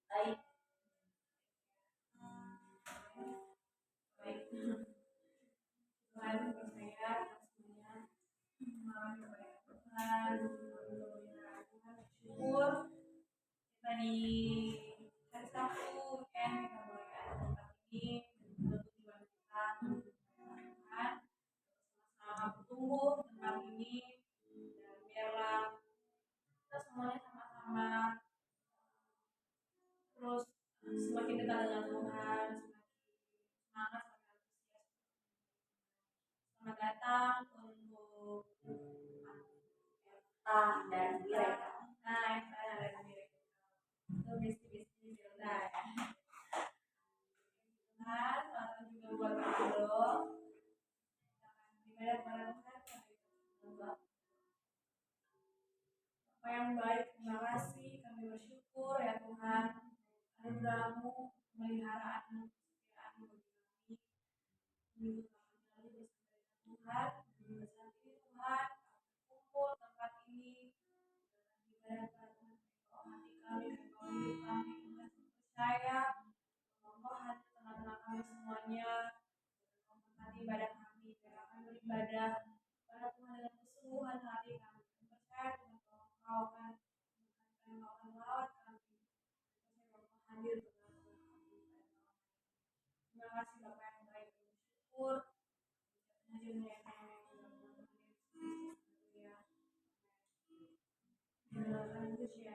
Baik, baik. Tuhan percaya semuanya mengalami kebaikan Tuhan, pemeliharaan Tuhan, bersyukur kita di hari Sabtu kan kita boleh ada tempat ini untuk tujuan kita Tuhan sama-sama bertumbuh tempat ini dan biarlah kita semuanya sama-sama terus semakin dekat dengan Tuhan, semakin semangat, semakin antusias. Selamat datang untuk dan mereka. Nah, yang ada di mereka. Itu bisnis Hilda ya. Tuhan, selamat juga buat Indo. Ibadah pada Tuhan. Apa yang baik, terima kasih. Kami bersyukur ya Tuhan. Anugerah-Mu, pemeliharaanmu, kesetiaan-Mu bagi kami. Minggu kami lalu bersama dengan Tuhan. Minggu saat ini Tuhan, kami kumpul tempat ini. Ibadah pada Tuhan, engkau hati kami, engkau hidup kami. Tuhan percaya, engkau hati tengah-tengah kami semuanya. Engkau memberkati ibadah kami, biar kami beribadah pada Tuhan dengan kesungguhan hati kami. Kami percaya Tuhan bahwa engkau akan melawat kami. Engkau hadir bersama kami pada malam. Terima kasih Bapak yang baik, kami bersyukur. Hadir menyertai yang dalam nama Yesus Kristus. Haleluya. Haleluya.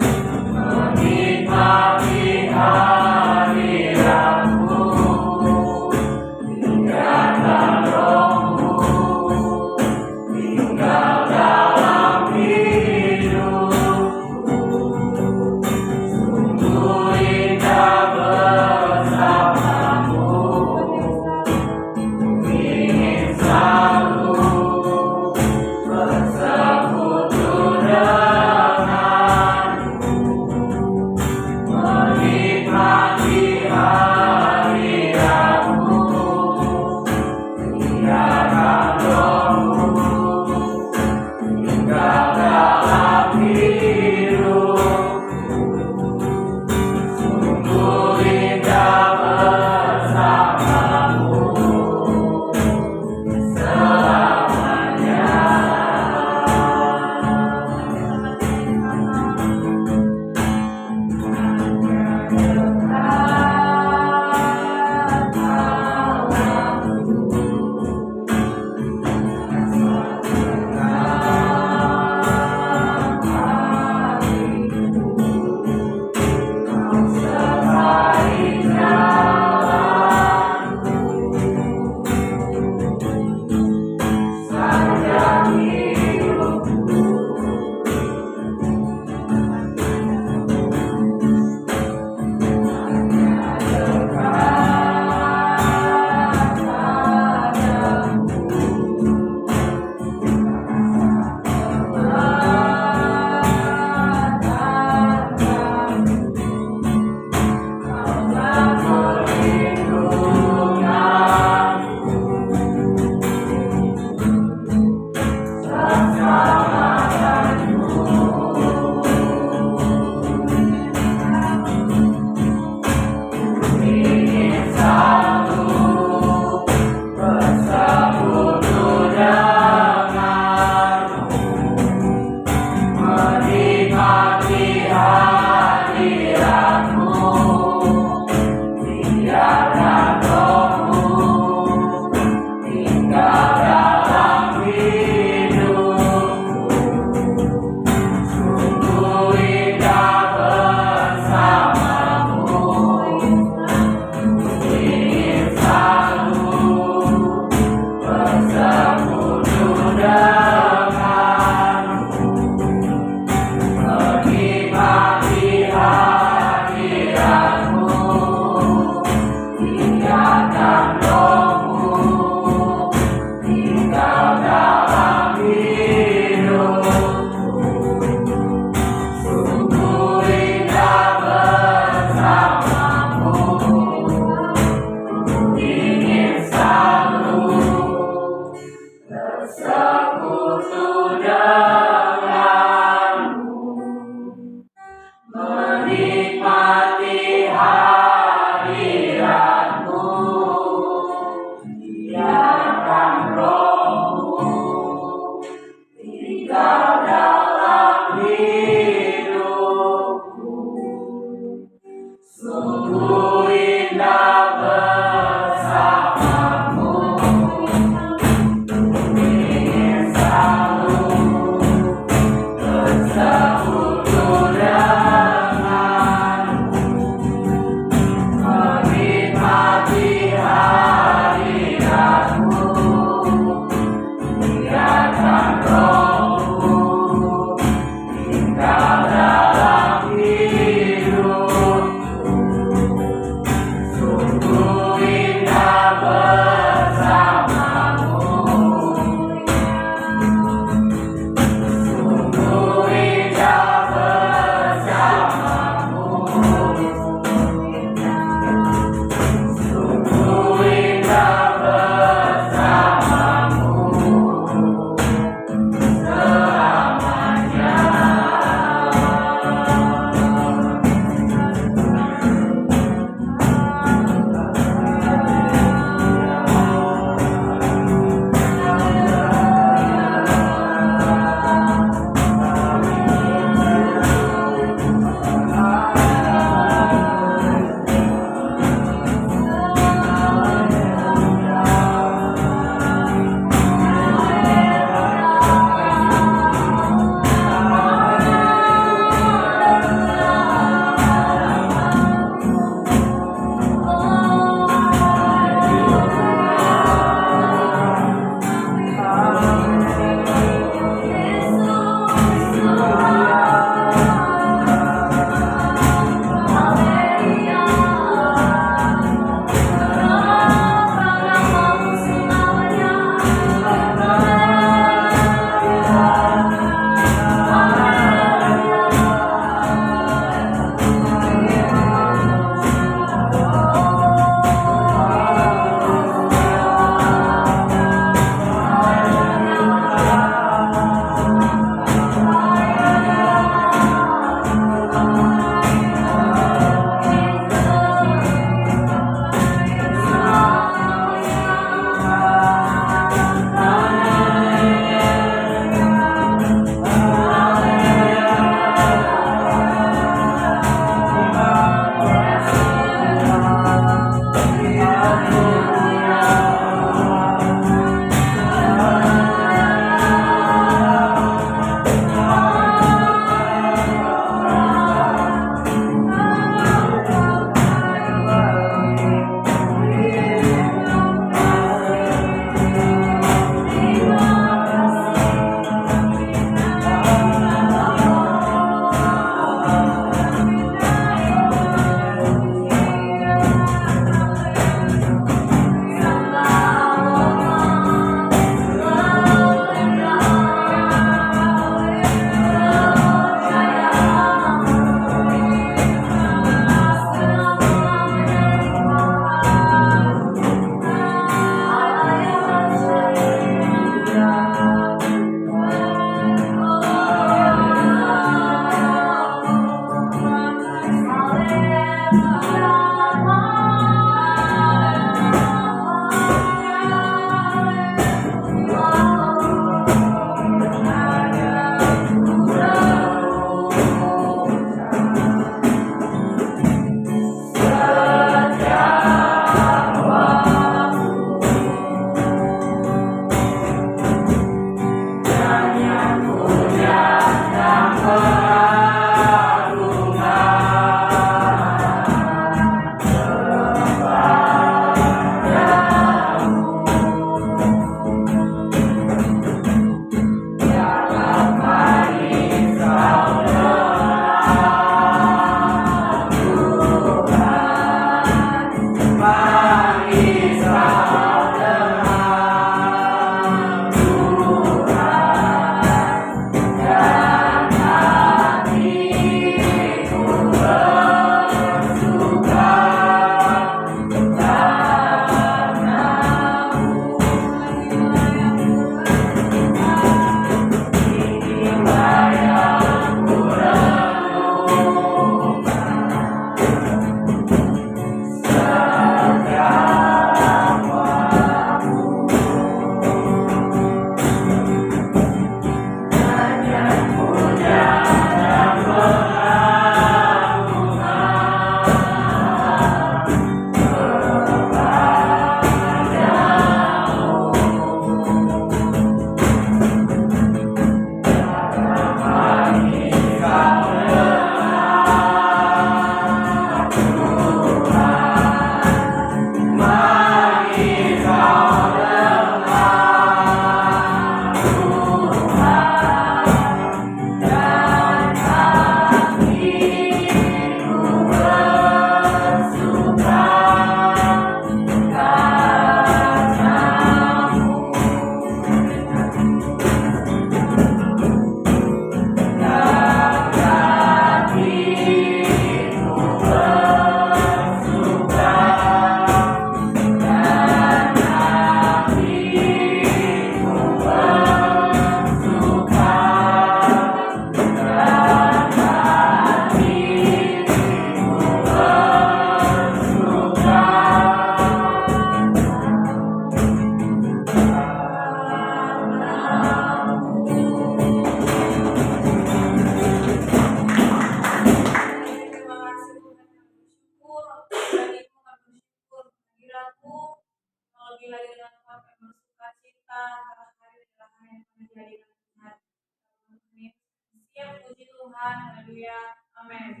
Tuhan. Haleluya. Amin.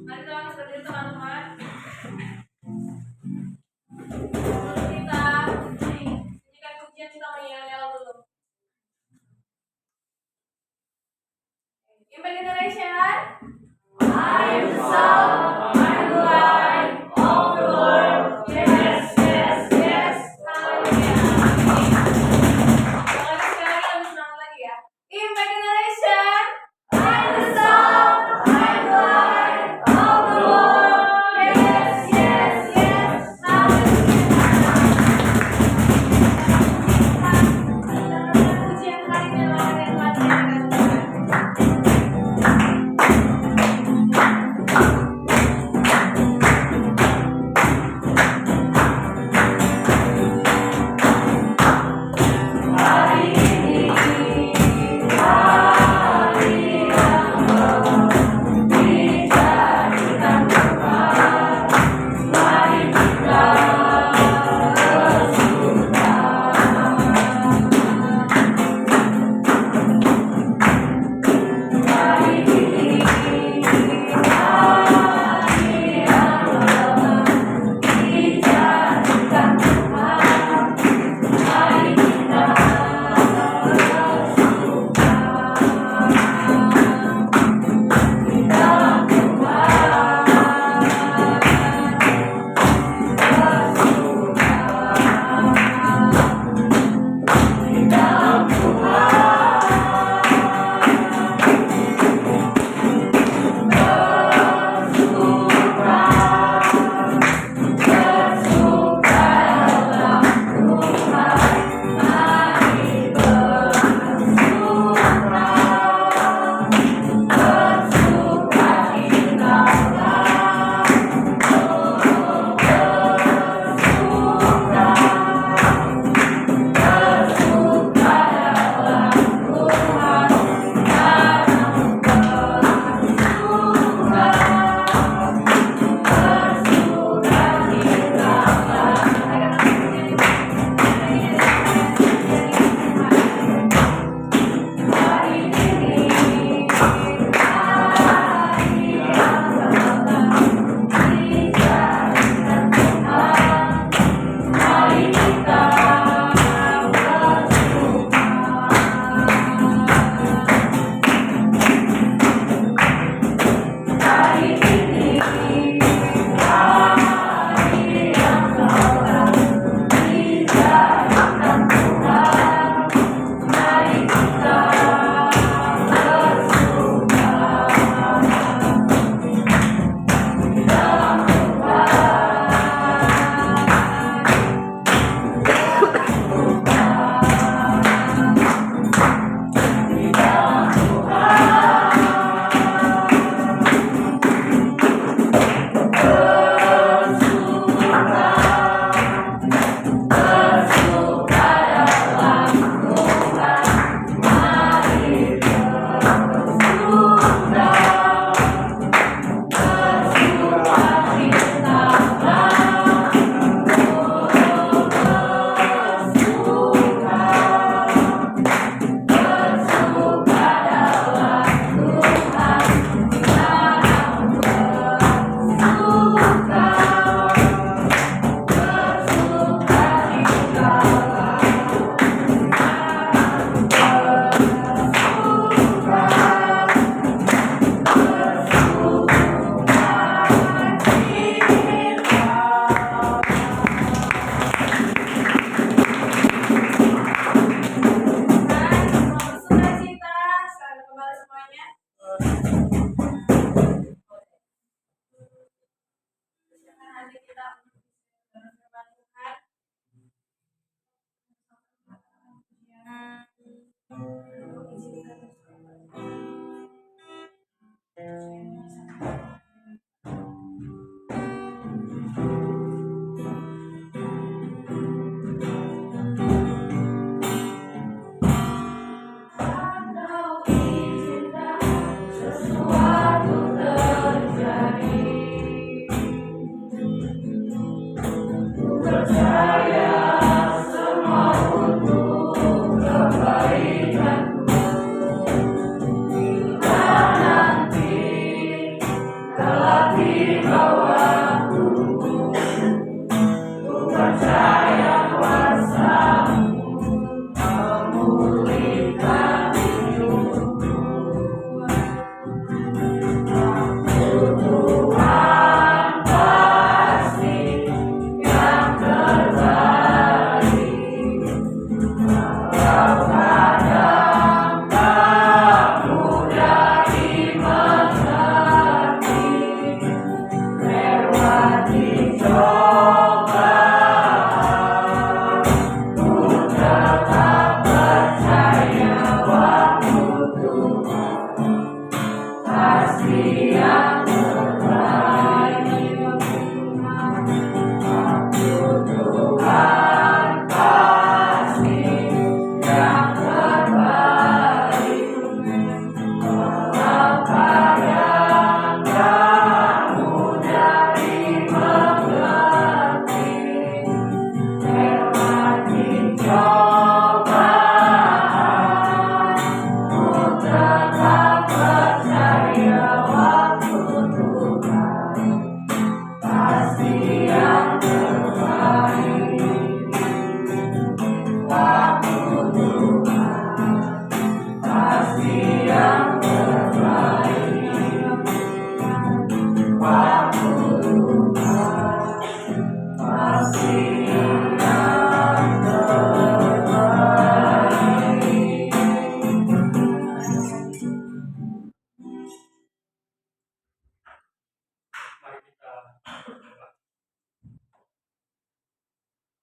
Mari kita bangkit berdiri teman-teman. Kita nyanyikan pujian kita menyanyikan dulu. Impact Generation. I am the salt, I am the light of the world. Yes, yes, yes. Haleluya. Sekali lagi lebih senang lagi ya. Impact Generation. I am the salt, I am the light of the world. Yes, yes, yes. Haleluya. Pujian hari ini adalah hari yang Tuhan berikan.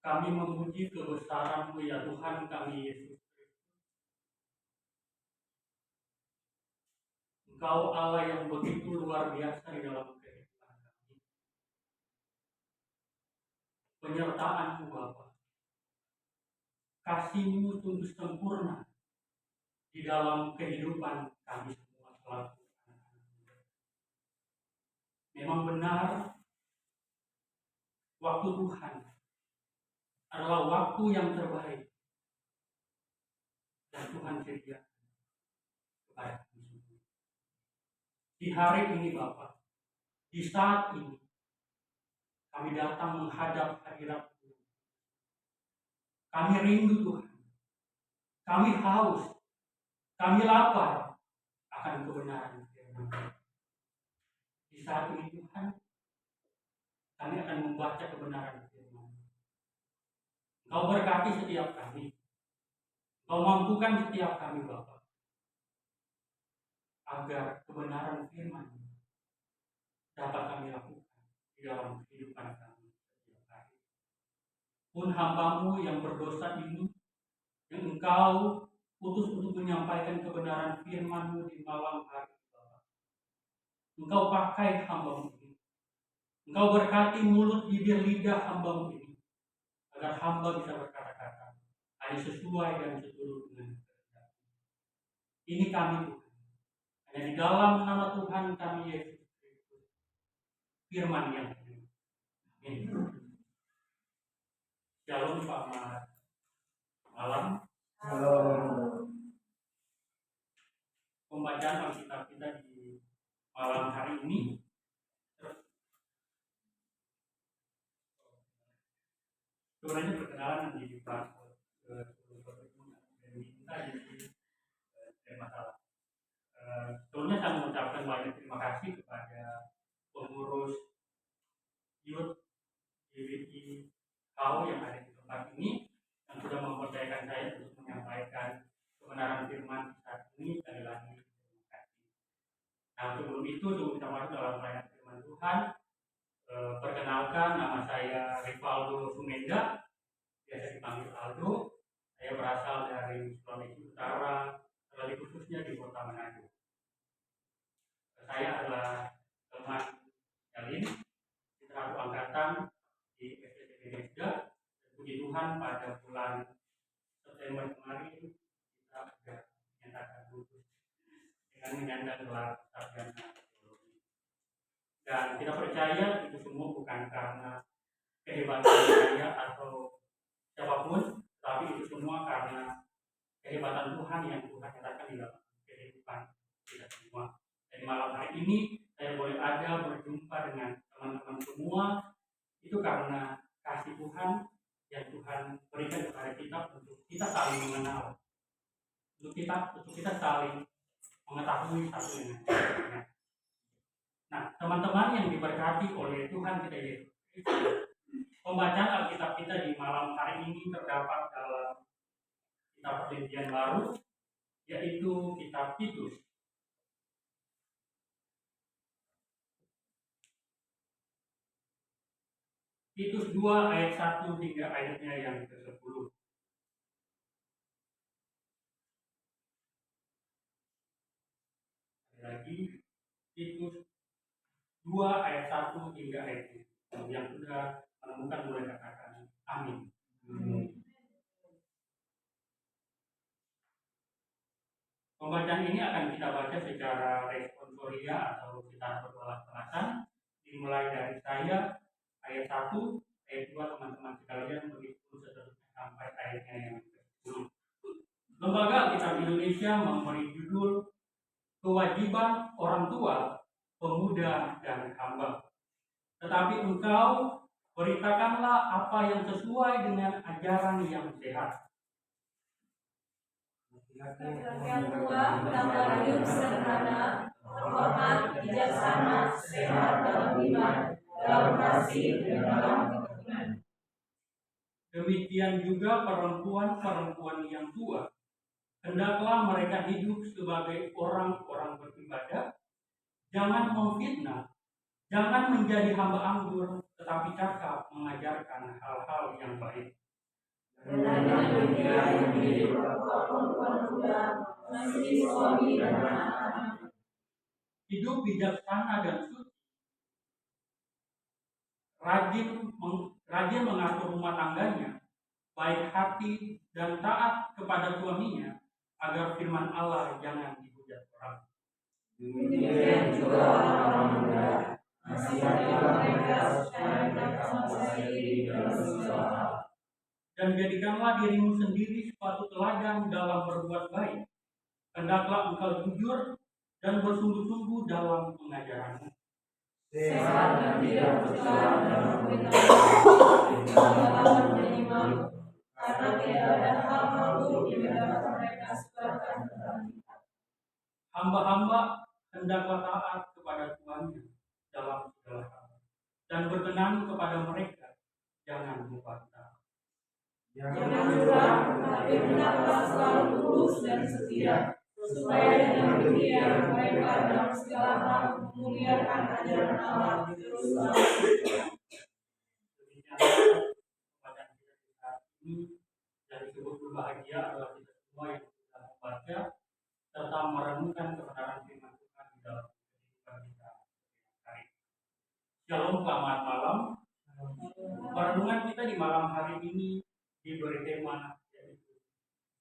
Kami memuji kebesaran-Mu ya Tuhan kami Yesus. Engkau Allah yang begitu luar biasa di dalam kehidupan kami. Penyertaan-Mu Bapa, kasih-Mu sungguh sempurna di dalam kehidupan kami semua selaku anak-anak. Memang benar waktu Tuhan adalah waktu yang terbaik dan Tuhan sediakan kepada kami semua. Di hari ini Bapak, di saat ini kami datang menghadap hadirat-Mu. Kami rindu Tuhan, kami haus, kami lapar akan kebenaran firman-Mu. Di saat ini Tuhan, kami akan membaca kebenaran firman-Mu. Engkau berkati setiap kami. Engkau mampukan setiap kami Bapa, agar kebenaran firman-Mu dapat kami lakukan di dalam kehidupan kami setiap hari. Pun hamba-Mu yang berdosa ini, yang Engkau utus untuk menyampaikan kebenaran firman-Mu di malam hari Bapa. Engkau pakai hamba-Mu ini. Engkau berkati mulut, bibir, lidah hamba-Mu ini, agar hamba bisa berkata-kata hanya sesuai dan seturut dengan kehendak. Ini kami Tuhan. Hanya di dalam nama Tuhan kami Yesus Kristus, firman yang hidup. Amin. Shalom Pak Malam. Pembacaan Alkitab kita di malam hari ini sebenarnya perkenalan di depan masalah. Sebelumnya saya mengucapkan banyak terima kasih kepada pengurus youth GWI KAU yang ada di tempat ini yang sudah mempercayakan saya untuk menyampaikan kebenaran firman saat ini. Sekali lagi terima kasih. Nah, sebelum itu kita masuk dalam pelayanan firman Tuhan. Perkenalkan, nama saya Rivaldo Sumenda, biasa dipanggil Aldo. Saya berasal dari Sulawesi Utara, lebih khususnya di Kota Manado. Saya adalah teman Jalin di satu angkatan di STTB Desda. Puji Tuhan pada bulan September kemarin kita sudah menyatakan lulus dengan menyandang gelar sarjana teologi. Dan kita percaya itu semua bukan karena kehebatan saya atau siapapun, tapi itu semua karena kehebatan Tuhan yang Tuhan nyatakan di dalam kehidupan kita semua. Dan malam hari ini saya boleh ada berjumpa dengan teman-teman semua itu karena kasih Tuhan yang Tuhan berikan kepada kita untuk kita saling mengenal, untuk kita saling mengetahui satu dengan lainnya. Nah, teman-teman yang diberkati oleh Tuhan kita Yesus Kristus, pembacaan Alkitab kita di malam hari ini terdapat dalam kitab Perjanjian Baru, yaitu kitab Titus. Titus 2 ayat 1 hingga ayatnya yang ke-10. Lagi 2 ayat 1 hingga ayat 5. Yang sudah menemukan boleh katakan amin. Pembacaan ini akan kita baca secara responsoria atau kita berbalas-balasan, dimulai dari saya ayat 1, ayat 2 teman-teman sekalian, begitu seterusnya sampai ayatnya yang ke-10. Lembaga Alkitab Indonesia memberi judul Kewajiban Orang Tua, Pemuda dan Hamba. Tetapi engkau beritakanlah apa yang sesuai dengan ajaran yang sehat. Laki-laki yang tua dapat hidup sederhana, hormat, bijaksana, sehat dalam iman, dalam kasih, dan dalam kerukunan. Demikian juga perempuan-perempuan yang tua, hendaklah mereka hidup sebagai orang-orang beribadah, jangan memfitnah, jangan menjadi hamba anggur, tetapi cakap mengajarkan hal-hal yang baik. Dan dengan demikian menjadi perempuan muda, mesti suami dan anak-anak. Hidup bijaksana dan suci, rajin mengatur rumah tangganya, baik hati dan taat kepada suaminya, agar firman Allah jangan dihujat orang. Demikian juga orang-orang muda, nasihatilah mereka supaya mereka menguasai diri dalam segala hal. Dan jadikanlah dirimu sendiri suatu teladan dalam berbuat baik. Hendaklah engkau jujur dan bersungguh-sungguh dalam pengajaranmu. Sehat dan tidak bercela dalam pemerintahan, dalam menyanyi malu, karena tidak ada hal-hal buruk yang dapat mereka sebarkan tentang kita. Hamba-hamba hendaklah taat kepada Tuhannya dalam segala hal, dan berkenan kepada mereka, jangan membantah. Jangan curang, tapi hendaklah selalu tulus dan setia, supaya dengan demikian mereka dalam segala hal memuliakan ajaran Allah terus menerus. Demikianlah bacaan kita saat ini, dan disebut berbahagia adalah kita semua yang sudah membaca serta merenungkan kebenaran firman Tuhan di dalam kehidupan kita setiap hari. Shalom, selamat malam. Perenungan kita di malam hari ini diberi tema yaitu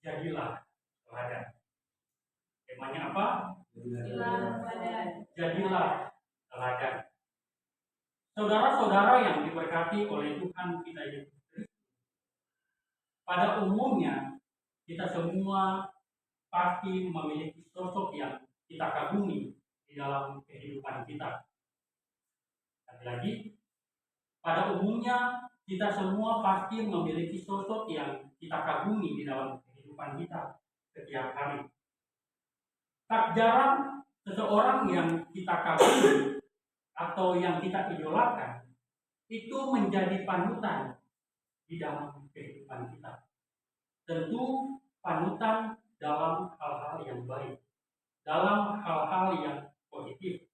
jadilah teladan. Temanya apa? Jadilah teladan. Saudara-saudara yang diberkati oleh Tuhan kita Yesus Kristus, pada umumnya kita semua pasti memiliki sosok yang kita kagumi di dalam kehidupan kita. Lagi-lagi, pada umumnya kita semua pasti memiliki sosok yang kita kagumi di dalam kehidupan kita setiap hari. Tak jarang seseorang yang kita kagumi atau yang kita idolakan itu menjadi panutan di dalam kehidupan kita. Tentu panutan dalam hal-hal yang baik, dalam hal-hal yang positif.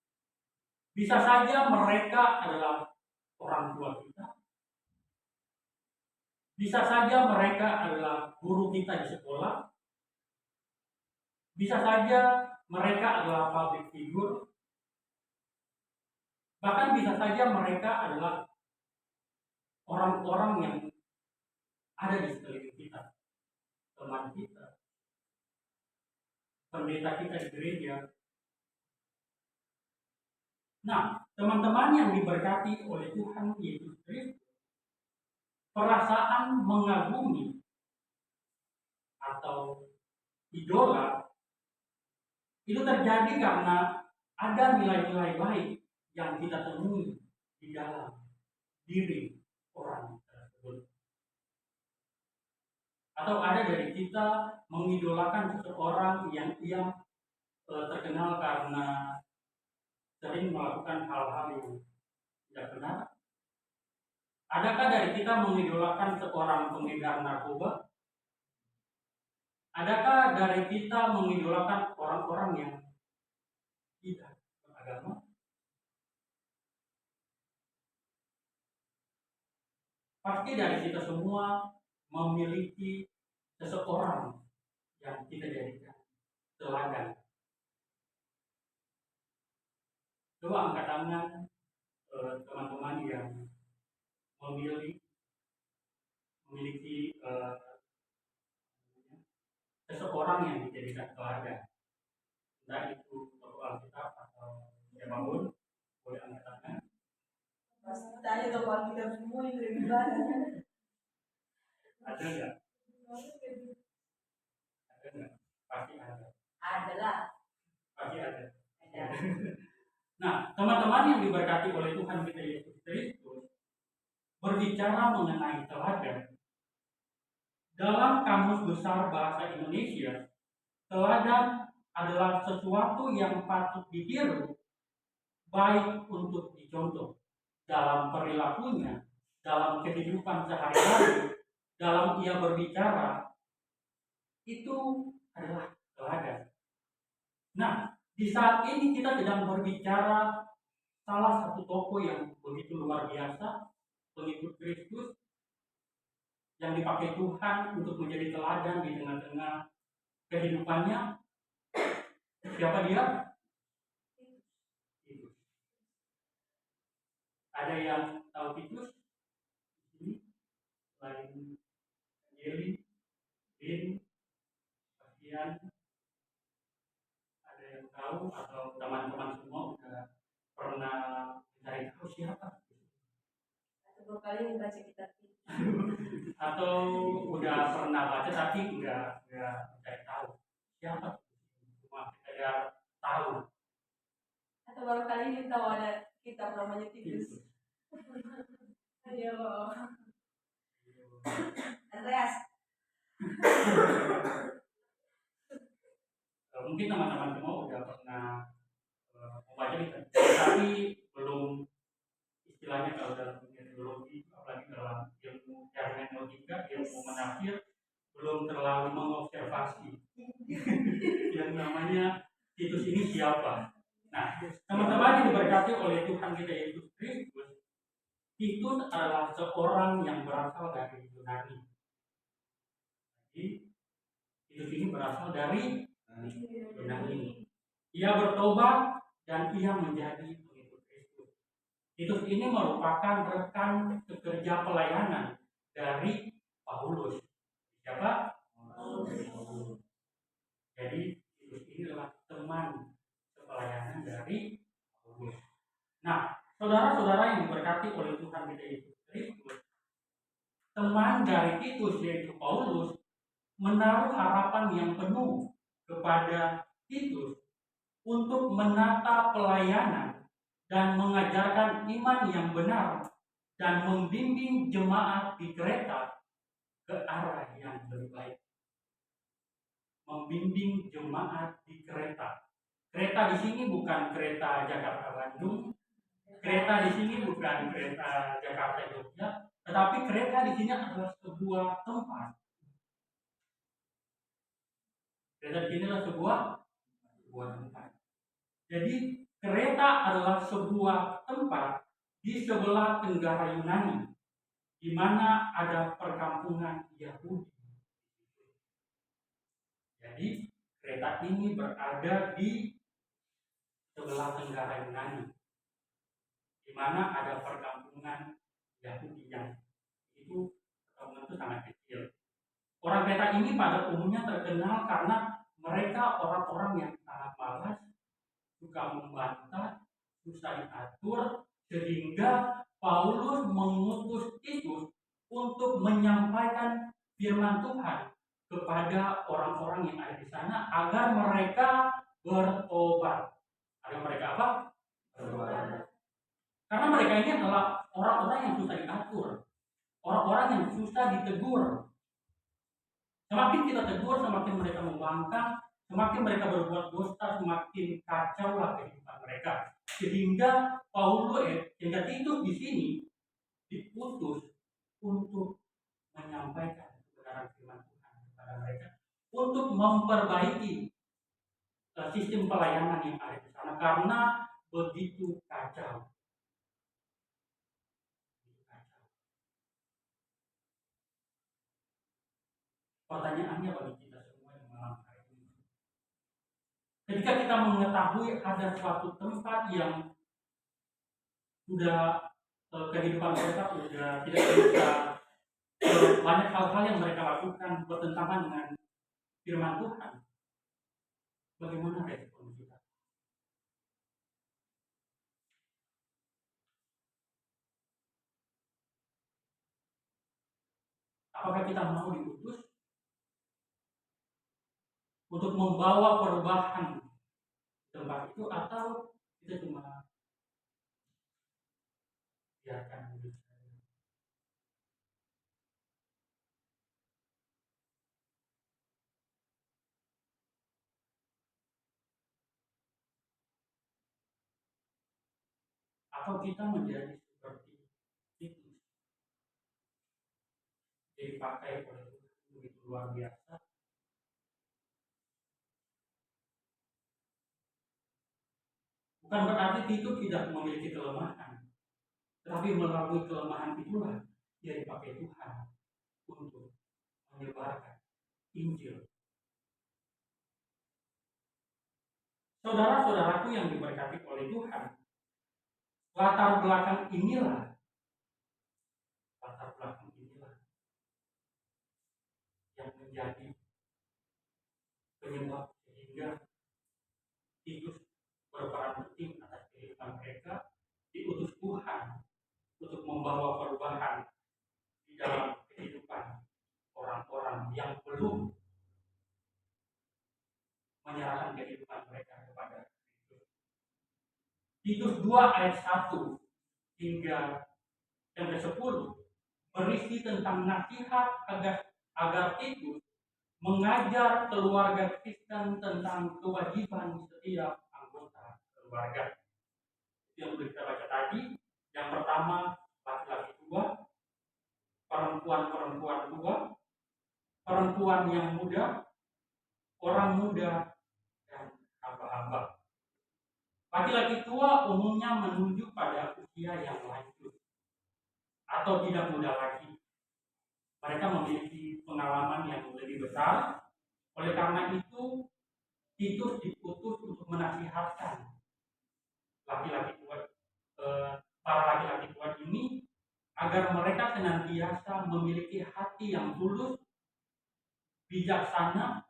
Bisa saja mereka adalah orang tua kita. Bisa saja mereka adalah guru kita di sekolah. Bisa saja mereka adalah public figure. Bahkan bisa saja mereka adalah orang-orang yang ada di sekeliling kita. Teman kita, pendeta kita di gereja. Nah, teman-teman yang diberkati oleh Tuhan Yesus Kristus, perasaan mengagumi atau idola itu terjadi karena ada nilai-nilai baik yang kita temui di dalam diri orang tersebut. Atau ada dari kita mengidolakan seseorang yang ia terkenal karena sering melakukan hal-hal yang tidak benar. Adakah dari kita mengidolakan seorang pengedar narkoba? Adakah dari kita mengidolakan orang-orang yang tidak beragama? Pasti dari kita semua memiliki seseorang yang kita jadikan teladan. Coba angkat tangan teman-teman yang memiliki seseorang yang dijadikan teladan, entah itu tokoh Alkitab atau siapapun, boleh angkat tangan. Pasti tanya tokoh Alkitab semua yang dari gimana? Ada nggak? Ada nggak? Pasti ada. Ada lah. Pasti ada. Nah, teman-teman yang diberkati oleh Tuhan kita Yesus Kristus, berbicara mengenai teladan. Dalam Kamus Besar Bahasa Indonesia, teladan adalah sesuatu yang patut ditiru, baik untuk dicontoh dalam perilakunya, dalam kehidupan sehari-hari, dalam ia berbicara, itu adalah teladan. Nah, di saat ini kita sedang berbicara salah satu tokoh yang begitu luar biasa, pengikut Kristus, yang dipakai Tuhan untuk menjadi teladan di tengah-tengah kehidupannya. Siapa dia? Titus. Ada yang tahu Titus? Ini selain Yeli, Bin, Bastian, ada yang tahu atau teman-teman semua udah pernah mencari tahu siapa? Atau berkali membaca kitab ini. Atau udah pernah baca tapi nggak mencari tahu siapa? Cuma sekedar tahu. Atau baru kali ini tahu ada kitab namanya Titus. Ayo. Andreas. Mungkin teman-teman semua udah pernah membaca itu, tapi belum, istilahnya kalau dalam dunia teologi, apalagi dalam ilmu hermeneutika, ilmu menafsir, belum terlalu mengobservasi yang namanya Titus ini siapa. Nah, teman-teman yang diberkati oleh Tuhan kita Yesus Kristus, Titus adalah seorang yang berasal dari Yunani. Jadi, Titus ini berasal dari Yunani. Ia bertobat dan ia menjadi pengikut Kristus. Titus ini merupakan rekan pekerja pelayanan dari Paulus. Siapa? Paulus. Jadi Titus ini adalah teman pelayanan dari Paulus. Nah, saudara-saudara yang diberkati oleh Tuhan kita Yesus Kristus, teman dari Titus yaitu Paulus menaruh harapan yang penuh kepada Titus untuk menata pelayanan dan mengajarkan iman yang benar dan membimbing jemaat di Kreta ke arah yang lebih baik. Membimbing jemaat di Kreta. Kreta di sini bukan kereta Jakarta Bandung. Kreta di sini bukan kereta Jakarta Jogja, tetapi Kreta di sini adalah sebuah tempat. Kreta di sini adalah sebuah tempat. Jadi Kreta adalah sebuah tempat di sebelah tenggara Yunani, di mana ada perkampungan Yahudi. Jadi Kreta ini berada di sebelah tenggara Yunani, di mana ada perkampungan Yahudi yang itu perkampungan itu sangat kecil. Orang Kreta ini pada umumnya terkenal karena mereka orang-orang yang sangat malas, suka membantah, susah diatur, sehingga Paulus mengutus Titus untuk menyampaikan firman Tuhan kepada orang-orang yang ada di sana agar mereka bertobat. Agar mereka apa? Bertobat. Karena mereka ini adalah orang-orang yang susah diatur, orang-orang yang susah ditegur. Semakin kita tegur, semakin mereka membangkang, semakin mereka berbuat dosa, semakin kacaulah kehidupan mereka. Sehingga sehingga Titus di sini diutus untuk menyampaikan kebenaran firman Tuhan kepada mereka, untuk memperbaiki sistem pelayanan yang ada di sana karena begitu kacau. Pertanyaannya bagi kita semua yang malam hari ini, ketika kita mengetahui ada suatu tempat yang sudah kehidupan mereka sudah tidak bisa, banyak hal-hal yang mereka lakukan bertentangan dengan firman Tuhan. Bagaimana respon kita? Apakah kita mau diutus untuk membawa perubahan di tempat itu, atau kita cuma biarkan hidup saja? Atau kita menjadi seperti itu, dipakai oleh Tuhan begitu luar biasa? Bukan berarti itu tidak memiliki kelemahan, tetapi melalui kelemahan itulah dia dipakai Tuhan untuk menyebarkan Injil. Saudara-saudaraku yang diberkati oleh Tuhan, latar belakang inilah yang menjadi penyebab sehingga Titus berperan penting atas kehidupan mereka, diutus Tuhan untuk membawa perubahan di dalam kehidupan orang-orang yang belum menyerahkan kehidupan mereka kepada Kristus. Titus 2 ayat 1 hingga yang ke-10 berisi tentang nasihat agar Titus mengajar keluarga Kristen tentang kewajiban setiap anggota keluarga. Yang kita baca tadi, yang pertama laki-laki tua, perempuan-perempuan tua, perempuan yang muda, orang muda, dan hamba-hamba. Laki-laki tua umumnya menuju pada usia yang lanjut atau tidak muda lagi. Mereka memiliki pengalaman yang lebih besar. Oleh karena itu, Titus diutus untuk menasihatkan laki-laki tua, para laki-laki tua ini agar mereka senantiasa memiliki hati yang tulus, bijaksana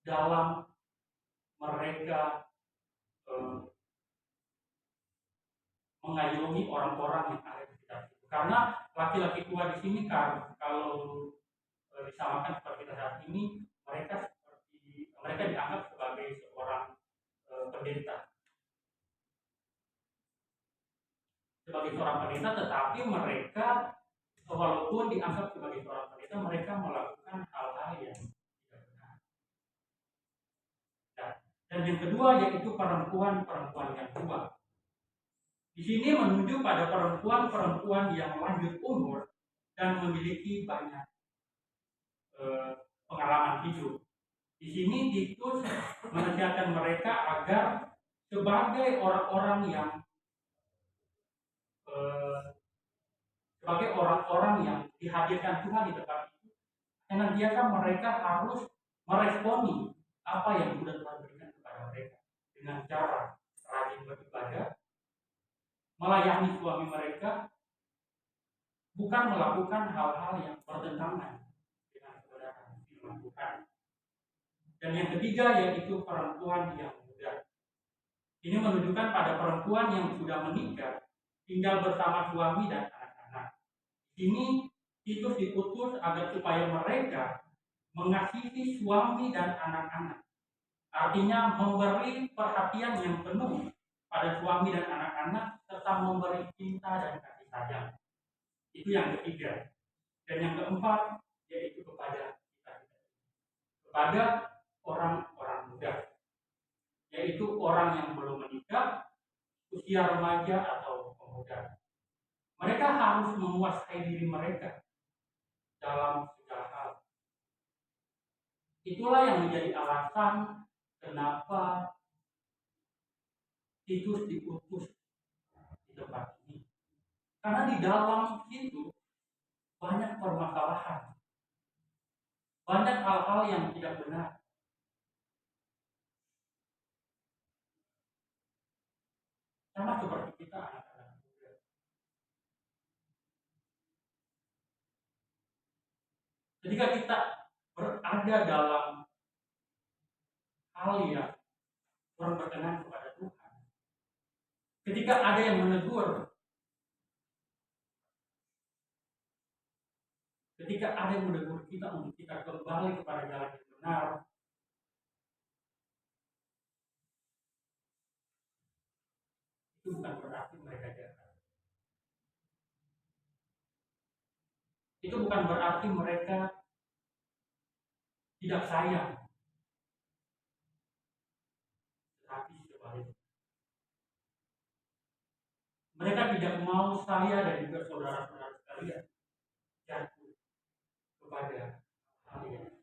dalam mereka mengayomi orang-orang yang ada di sekitar itu. Karena laki-laki tua di sini kalau disamakan seperti kita saat ini, mereka dianggap sebagai seorang pendeta. Sebagai seorang pendeta, tetapi mereka walaupun dianggap sebagai seorang pendeta, mereka melakukan hal-hal yang tidak benar. Dan yang kedua yaitu perempuan-perempuan yang tua. Di sini menuju pada perempuan-perempuan yang lanjut umur dan memiliki banyak pengalaman hidup. Di sini Titus menasihatkan mereka agar sebagai orang-orang yang dihadirkan Tuhan di tempat itu, senantiasa mereka harus meresponi apa yang sudah Tuhan berikan kepada mereka dengan cara rajin beribadah, melayani suami mereka, bukan melakukan hal-hal yang bertentangan dengan kebenaran firman Tuhan. Dan yang ketiga yaitu perempuan yang muda. Ini menunjukkan pada perempuan yang sudah menikah, tinggal bersama suami dan anak-anak. Ini Titus diutus agar supaya mereka mengasihi suami dan anak-anak. Artinya memberi perhatian yang penuh pada suami dan anak-anak serta memberi cinta dan kasih sayang. Itu yang ketiga. Dan yang keempat yaitu kepada orang-orang muda, yaitu orang yang belum menikah, usia remaja atau pemuda. Mereka harus menguasai diri mereka dalam segala hal. Itulah yang menjadi alasan kenapa Titus diutus di tempat ini. Karena di dalam itu banyak permasalahan, banyak hal-hal yang tidak benar. Sama seperti kita anak-anak muda. Ketika kita berada dalam hal yang kurang berkenan kepada Tuhan, ketika ada yang menegur, kita untuk kita kembali kepada jalan yang benar, itu bukan berarti mereka jahat. Itu bukan berarti mereka tidak sayang, tetapi sebaliknya. Mereka tidak mau saya dan juga saudara-saudara sekalian jatuh kepada hal yang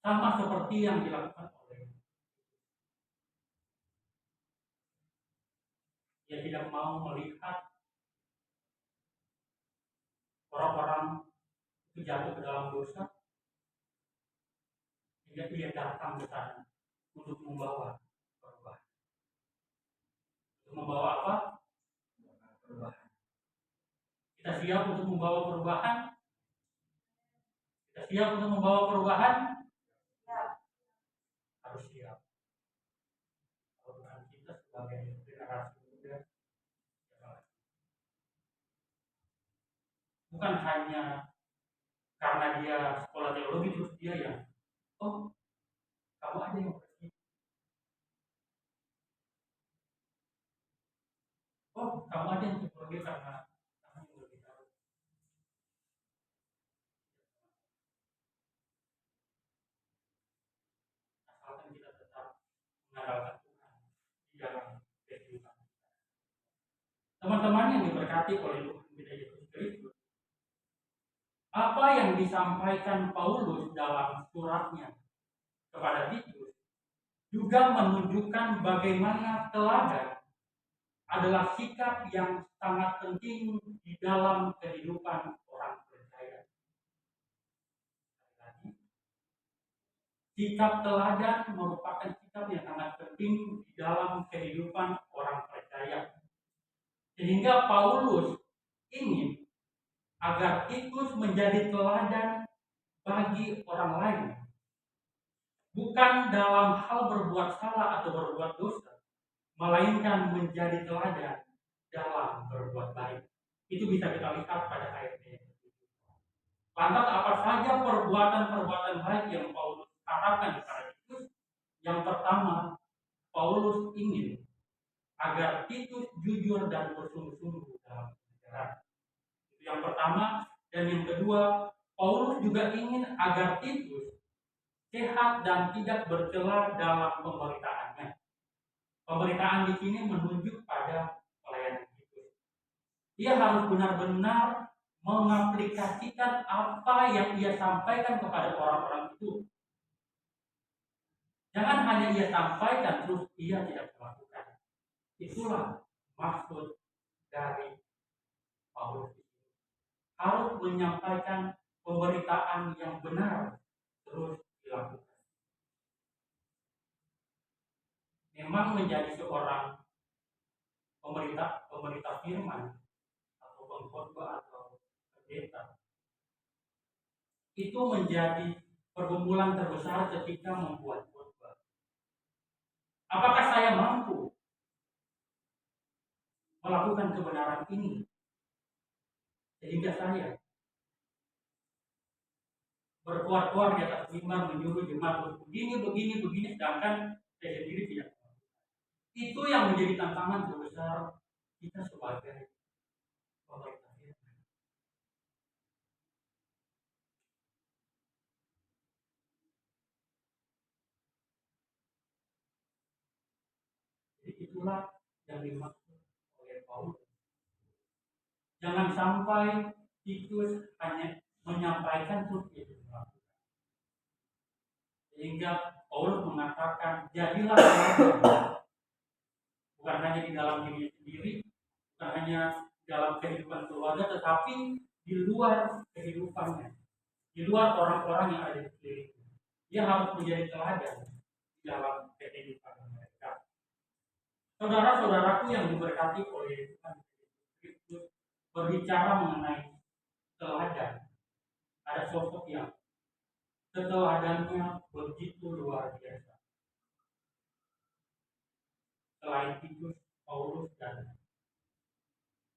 sama seperti yang dilakukan oleh dia tidak mau melihat orang-orang itu jatuh ke dalam dosa, sehingga dia datang ke sana untuk membawa perubahan. Untuk membawa apa? Perubahan. Kita siap untuk membawa perubahan? Kita siap untuk membawa perubahan? Harus siap. Kalau bukan kita sebagai generasi muda, bukan hanya karena dia sekolah teologi terus dia yang kamu ada yang pergi, kamu ada yang pergi karena kamu yang lebih tahu. Asalkan kita tetap mengandalkan Tuhan di dalam kehidupan. Teman-teman yang diberkati oleh Tuhan kita Yesus Kristus, apa yang disampaikan Paulus dalam suratnya kepada Titus juga menunjukkan bagaimana teladan adalah sikap yang sangat penting di dalam kehidupan orang percaya. Sikap teladan merupakan sikap yang sangat penting di dalam kehidupan orang percaya. Sehingga Paulus ingin agar Titus menjadi teladan bagi orang lain. Bukan dalam hal berbuat salah atau berbuat dosa, melainkan menjadi teladan dalam berbuat baik. Itu bisa kita lihat pada ayat ini. Lantas apa saja perbuatan-perbuatan baik yang Paulus katakan kepada Titus? Yang pertama, Paulus ingin agar Titus jujur dan bersungguh-sungguh dalam ajaran. Itu yang pertama. Dan yang kedua, Paulus juga ingin agar Titus sehat dan tidak bercela dalam pemberitaannya. Pemberitaan di sini menunjuk pada pelayanan Titus. Dia harus benar-benar mengaplikasikan apa yang ia sampaikan kepada orang-orang itu. Jangan hanya ia sampaikan terus ia tidak melakukan. Itulah maksud dari Paulus. Harus menyampaikan pemberitaan yang benar terus dilakukan. Memang menjadi seorang pemerintah firman atau pengkhotbah atau pendeta itu menjadi pergumulan terbesar ketika membuat khotbah. Apakah saya mampu melakukan kebenaran ini sehingga saya berkuar-kuar di atas mimbar menyuruh jemaat begini, sedangkan saya sendiri tidak. Itu yang menjadi tantangan terbesar kita sebagai pemerintah firman. Jadi itulah yang dimaksud oleh Paulus. Jangan sampai Titus hanya menyampaikan terus dia melakukan. Sehingga Paulus mengatakan jadilah teladan, bukan hanya di dalam diri sendiri, bukan hanya dalam kehidupan keluarga, tetapi di luar kehidupannya, di luar orang-orang yang ada di sekelilingnya. Dia harus menjadi teladan di dalam Saudara-saudaraku yang diberkati oleh Tuhan Kristus, berbicara mengenai teladan, ada sosok yang keteladannya begitu luar biasa. Selain Titus, Paulus, dan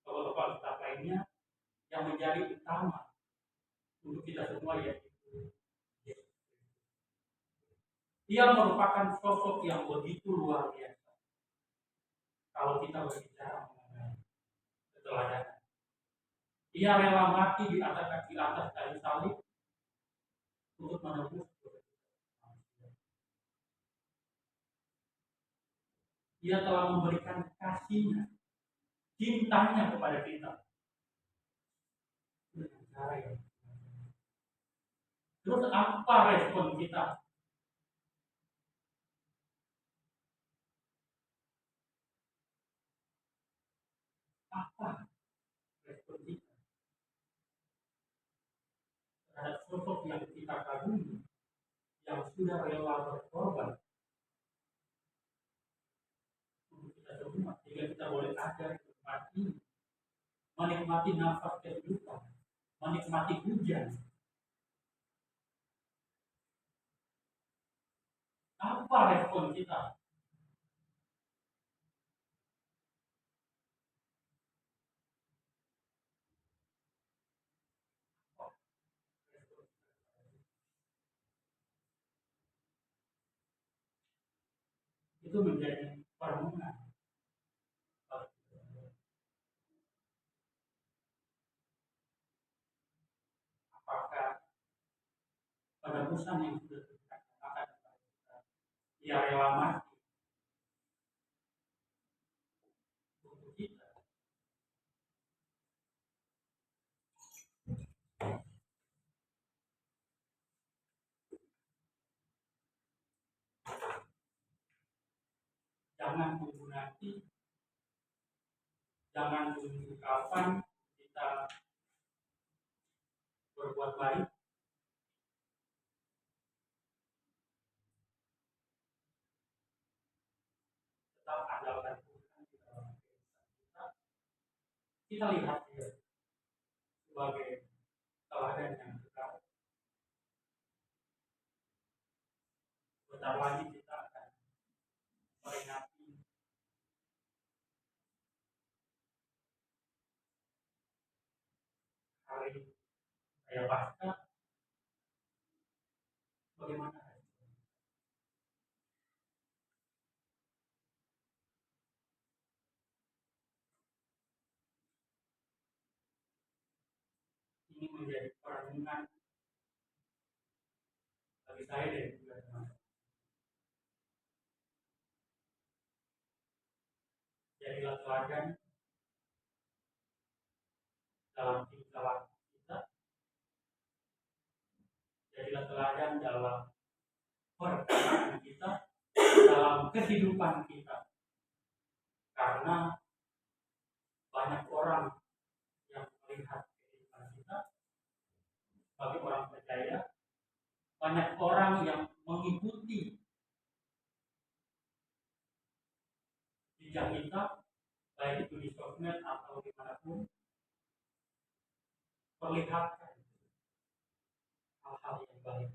tokoh-tokoh Alkitab lainnya, yang menjadi utama untuk kita semua yaitu Yesus. Dia merupakan sosok yang begitu luar biasa. Kalau kita berbicara mengenai keteladanan, dia rela mati di atas kayu salib untuk menebus manusia. Dia telah memberikan kasihnya, cintanya kepada kita dengan cara yang. Terus apa respon kita? Apa respon kita terhadap sosok yang kita kagumi, yang sudah rela berkorban untuk kita semua, sehingga kita boleh ada di tempat ini, menikmati nafas kehidupan, menikmati hujan. Apa respon kita? Itu menjadi perenungan. Apakah penebusan yang sudah kita katakan kepada kita, dia rela mati untuk kita? Jangan tunggu nanti, jangan tunggu kapan kita berbuat baik. Tetap andalkan Tuhan di dalam kehidupan kita. Kita lihat dia sebagai teladan yang besar. Bentar lagi kita akan memperingati hari raya Paskah. Bagaimana? Ini menjadi perenungan bagi saya dan juga teman-teman. Jadilah teladan dalam tingkah laku kita, jadilah teladan dalam perkataan kita, dalam kehidupan kita. Karena banyak orang yang melihat kehidupan kita sebagai orang percaya, banyak orang yang mengikuti jejak kita, baik itu di sosmed atau dimanapun, perlihatkan hal-hal yang baik.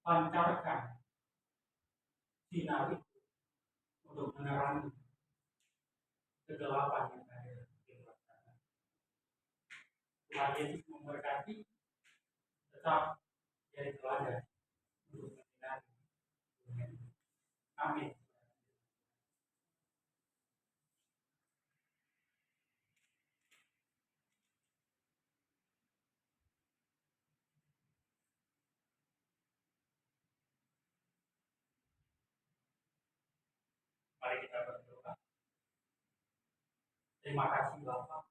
Pancarkan sinar itu untuk menerangi kegelapan yang ada di luar sana. Tuhan Yesus memberkati, tetap jadi teladan untuk menyinari dunia ini. Amin. Mari kita berdoa. Terima kasih Bapak,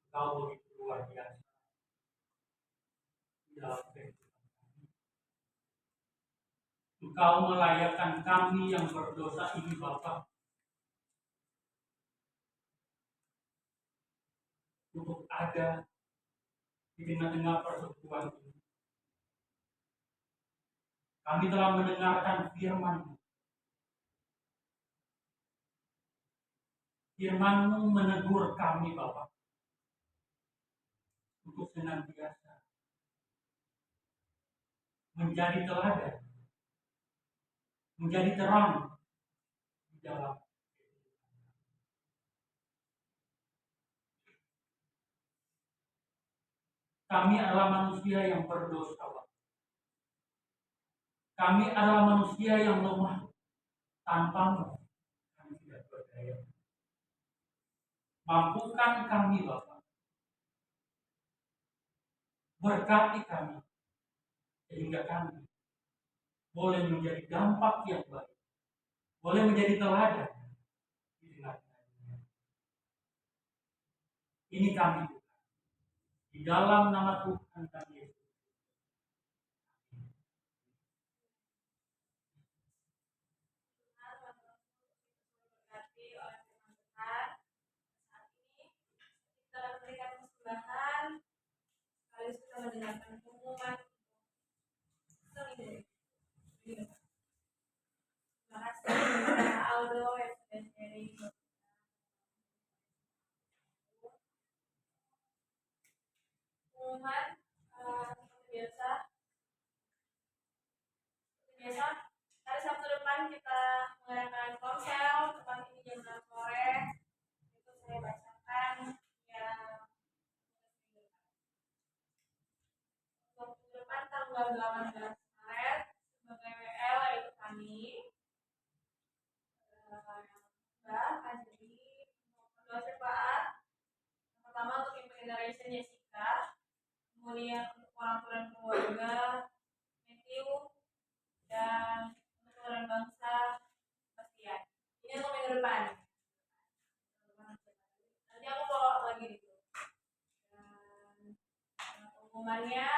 Engkau begitu luar biasa di dalam kehidupan kami. Engkau melayakkan kami yang berdosa ini Bapak untuk ada di tengah-tengah persekutuan ini. Kami telah mendengarkan firman-Mu. Firman-Mu menegur kami, Bapak, untuk senantiasa menjadi teladan, menjadi terang di dalam. Kami adalah manusia yang berdosa, Bapak. Kami adalah manusia yang lemah. Tanpa-Mu kami tidak berdaya. Mampukan kami, Bapak. Berkati kami sehingga kami boleh menjadi dampak yang baik, boleh menjadi teladan di tengah-tengah dunia. Ini kami di dalam nama Tuhan kami Yesus. Berkati oleh firman Tuhan. Saat ini kita akan memberikan persembahan sekaligus kita mendengarkan pengumuman seminggu. Terima kasih kepada Aldo yang sudah sharing. Pengumuman seperti biasa hari Sabtu depan kita mengadakan konsel tepat ini jam 6 sore. Itu saya bacakan yang untuk minggu depan tanggal 18 Maret sebagai WL yaitu kami akan jadi berdoa syafaat. Yang pertama untuk Impact Generation Jessica, kemudian untuk orang tua dan keluarga Matthew, dan untuk keluarga bangsa Bastian. Ini untuk minggu depan. Nanti aku bawa lagi itu. Dan pengumumannya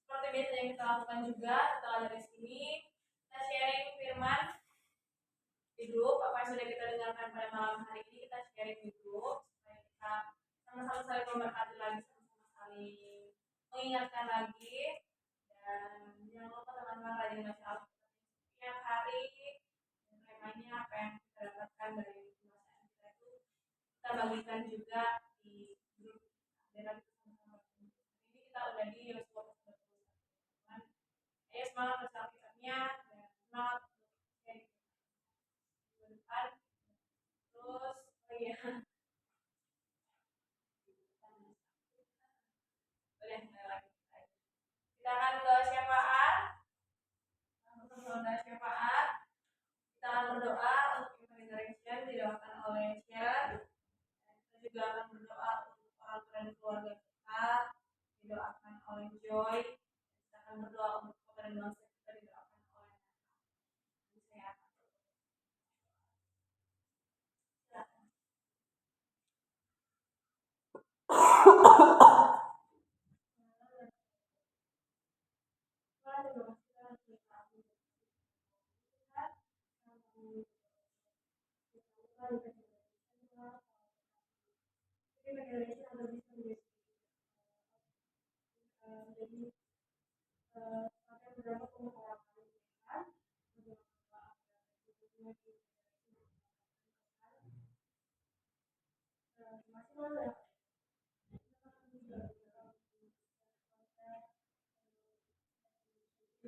seperti biasa yang kita lakukan juga setelah dari sini kita sharing firman di grup. Apa yang sudah kita dengarkan pada malam hari ini kita sharing di grup supaya kita sama-sama saling memberkati lagi, sama-sama saling mengingatkan lagi. Dan jangan lupa teman-teman rajin baca Alkitab setiap hari. Dan temanya apa yang kita dapatkan dari pembahasan kita itu kita bagikan juga di grup. Dan nanti sama-sama hari ini kita udah di Yosua 41. Ayo semangat baca Alkitabnya dan semangat untuk sharing minggu depan. Terus oh iya, boleh mulai lagi. Kita akan berdoa syafaat. Untuk berdoa syafaat, kita akan berdoa untuk Impact Generation didoakan oleh Sharon. Kita juga akan berdoa untuk orang tua dan keluarga kita didoakan oleh Joy. Kita akan berdoa untuk kota dan bangsa kita didoakan oleh Nana. Saya akan berdoa. Jadi ada beberapa pengetahuan kan masih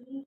ini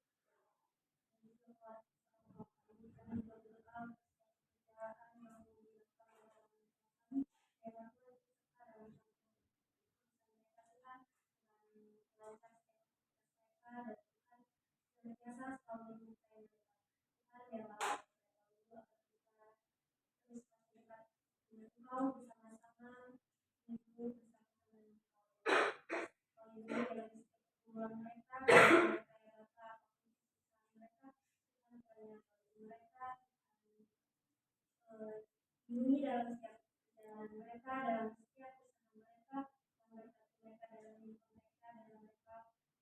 ini dalam setiap perjalanan mereka, dalam setiap usaha mereka, memberkati mereka dalam hidup mereka, dan mereka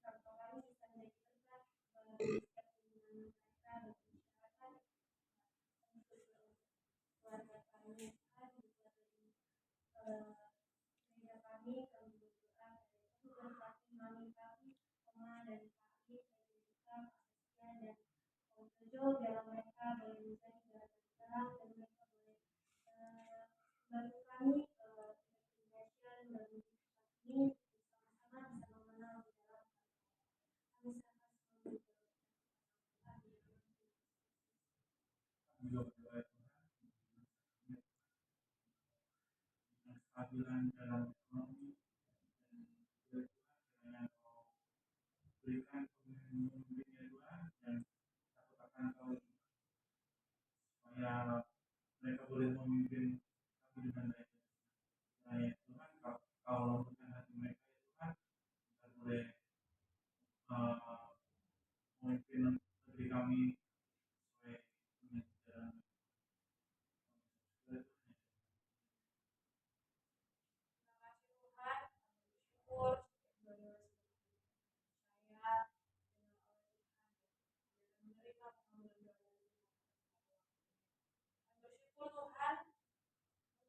berapa kali bisa menjadi berkat bagi setiap hubungan mereka dan masyarakat untuk keluarga kami Tuhan juga dari gereja kami berdoa dari berkati mami kami, oma dan kami, dan juga muncul dalam mereka boleh menjadi jalan terang dan mereka boleh membantu kami investigation dan ini bersama-sama bisa mengenal di dalam kami serahkan semua di dalam Kami juga berdoa ya Tuhan, dengan kestabilan dalam ekonomi dan juga Tuhan kiranya Engkau berikan pemimpin ya Tuhan yang takut akan Kau supaya mereka boleh memimpin kami dengan baik. Nah ya Tuhan, Kau lembutkan hati mereka ya Tuhan, agar boleh memimpin negeri kami sesuai dengan jalan. bersyukur Tuhan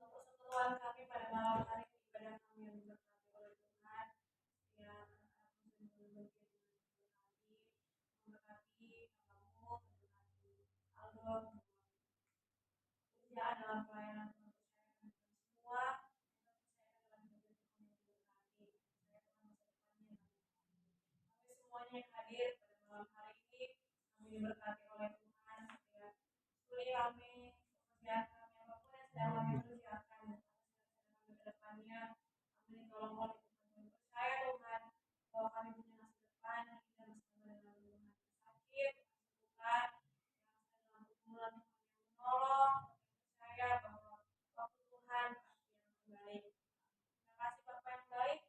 untuk persekutuan kami pada malam hari ini, ibadah kami yang diberkati oleh Tuhan yang memberkati kamu, memberkati Aldo, pekerjaan dalam pelayanan Tuhan percayakan semua yang percayakan dalam hidup kami yang diberkati kami semuanya yang hadir pada malam hari ini kami diberkati oleh Tuhan setiap studi kami pekerjaan kami apapun yang sedang kami kerjakan kami ke depannya kami ditolong oleh Tuhan kami percaya Tuhan bahwa kami punya masa depan yang indah bersama dengan Tuhan sakit sembuhkan yang sedang pergumulan Tuhan yang menolong percaya bahwa waktu Tuhan pasti yang terbaik. Terima kasih Bapa yang baik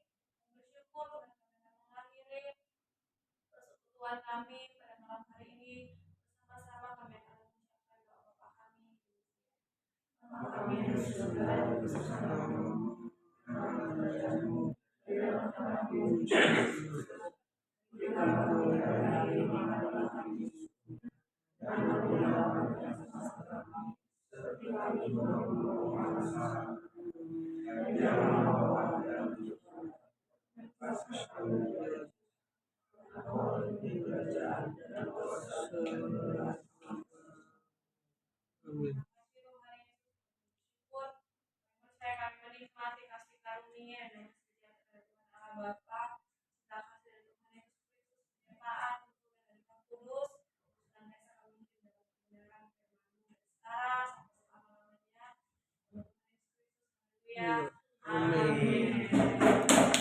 dan bersyukur Tuhan kami akan mengakhiri persekutuan kami pada malam hari ini bersama-sama kami akan mengucapkan doa Bapa kami Bapa kami yang di surga percaya kami menikmati kasih karunia dan sejahtera dari Tuhan Allah Bapa, cinta kasih dari Tuhan Yesus Kristus, penyertaan tuntunan dari Roh Kudus, dan desa kami hidup dalam kebenaran firman-Mu dan sekarang sampai selama-lamanya. Tuhan Yesus Kristus, haleluya.